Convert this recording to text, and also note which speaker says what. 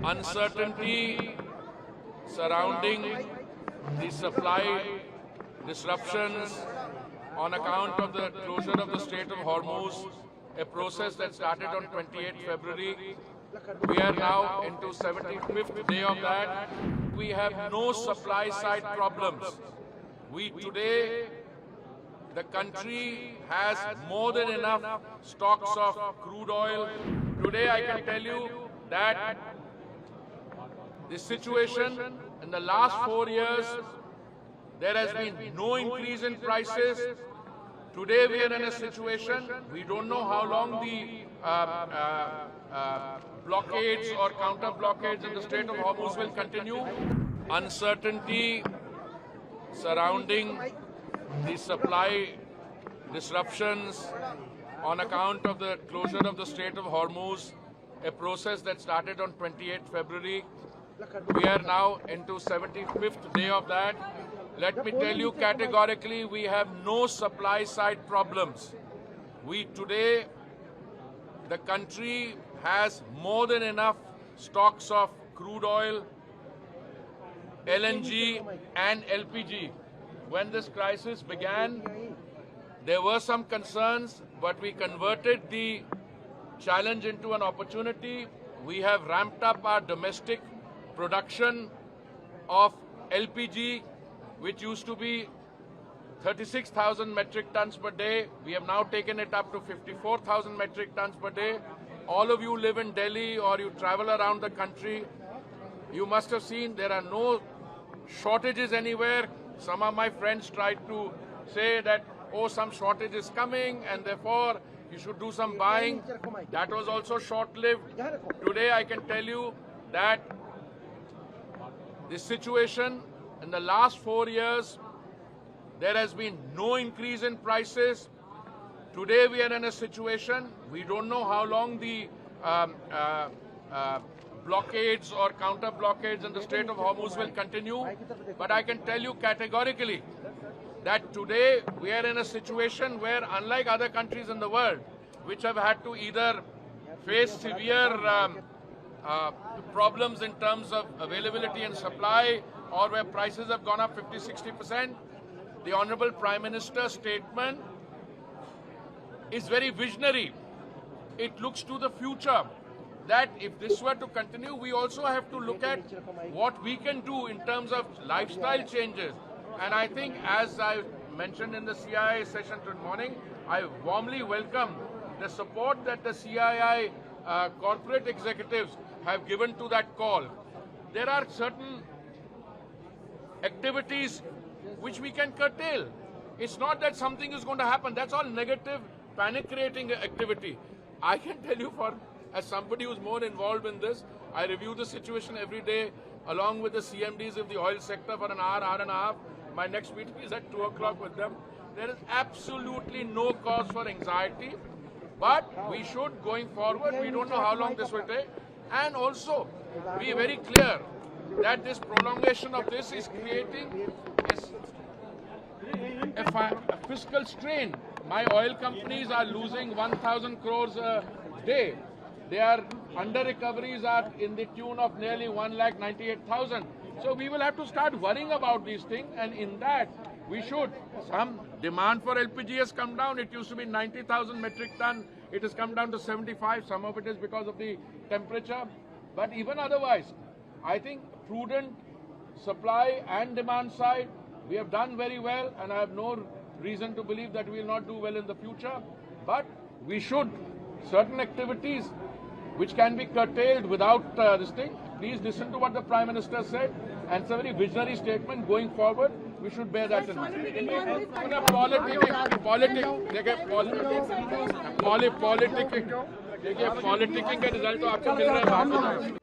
Speaker 1: uncertainty surrounding the supply disruptions on account of the closure of the Strait of Hormuz, a process that started on 28 February. We are now into 75th day of that. We have no supply side problems. The country has more than enough stocks of crude oil. Today I can tell you that the situation in the last 4 years, there has been no increase in prices. Today we are in a situation, we don't know how long the blockades or counter blockades in the Strait of Hormuz will continue. Uncertainty surrounding the supply disruptions on account of the closure of the Strait of Hormuz, a process that started on 28 February. We are now into 75th day of that. Let me tell you categorically, we have no supply side problems. The country has more than enough stocks of crude oil, LNG and LPG. When this crisis began, there were some concerns, but we converted the challenge into an opportunity. We have ramped up our domestic production of LPG, which used to be 36,000 metric tons per day. We have now taken it up to 54,000 metric tons per day. All of you live in Delhi or you travel around the country, you must have seen there are no shortages anywhere. Some of my friends tried to say that, oh, some shortage is coming and therefore you should do some buying. That was also short-lived. Today I can tell you that the situation in the last 4 years, there has been no increase in prices. Today we are in a situation, we don't know how long the blockades or counter blockades in the Strait of Hormuz will continue. But I can tell you categorically that today we are in a situation where, unlike other countries in the world, which have had to either face severe problems in terms of availability and supply, or where prices have gone up 50–60%, the Honorable Prime Minister's statement is very visionary. It looks to the future, that if this were to continue, we also have to look at what we can do in terms of lifestyle changes. And I think, as I mentioned in the CII session this morning, I warmly welcome the support that the CII corporate executives have given to that call. There are certain activities which we can curtail. It's not that something is going to happen. That's all negative, panic-creating activity. I can tell you, as somebody who's more involved in this, I review the situation every day along with the CMDs of the oil sector for an hour and a half. My next meeting is at 2 o'clock with them. There is absolutely no cause for anxiety, but we should, going forward, we don't know how long this will take, and also be very clear that this prolongation of this is creating a fiscal strain. My oil companies are losing 1,000 crores a day. Their under recoveries are in the tune of nearly 1,98,000. So we will have to start worrying about these things, and in that we should. Some demand for LPG has come down. It used to be 90,000 metric ton. It has come down to 75. Some of it is because of the temperature. But even otherwise, I think prudent supply and demand side, we have done very well, and I have no reason to believe that we will not do well in the future. But we should, certain activities which can be curtailed without this thing. Please listen to what the Prime Minister said, and it's a very visionary statement. Going forward, we should bear that in mind. Politicking का result तो आपको मिल रहा है।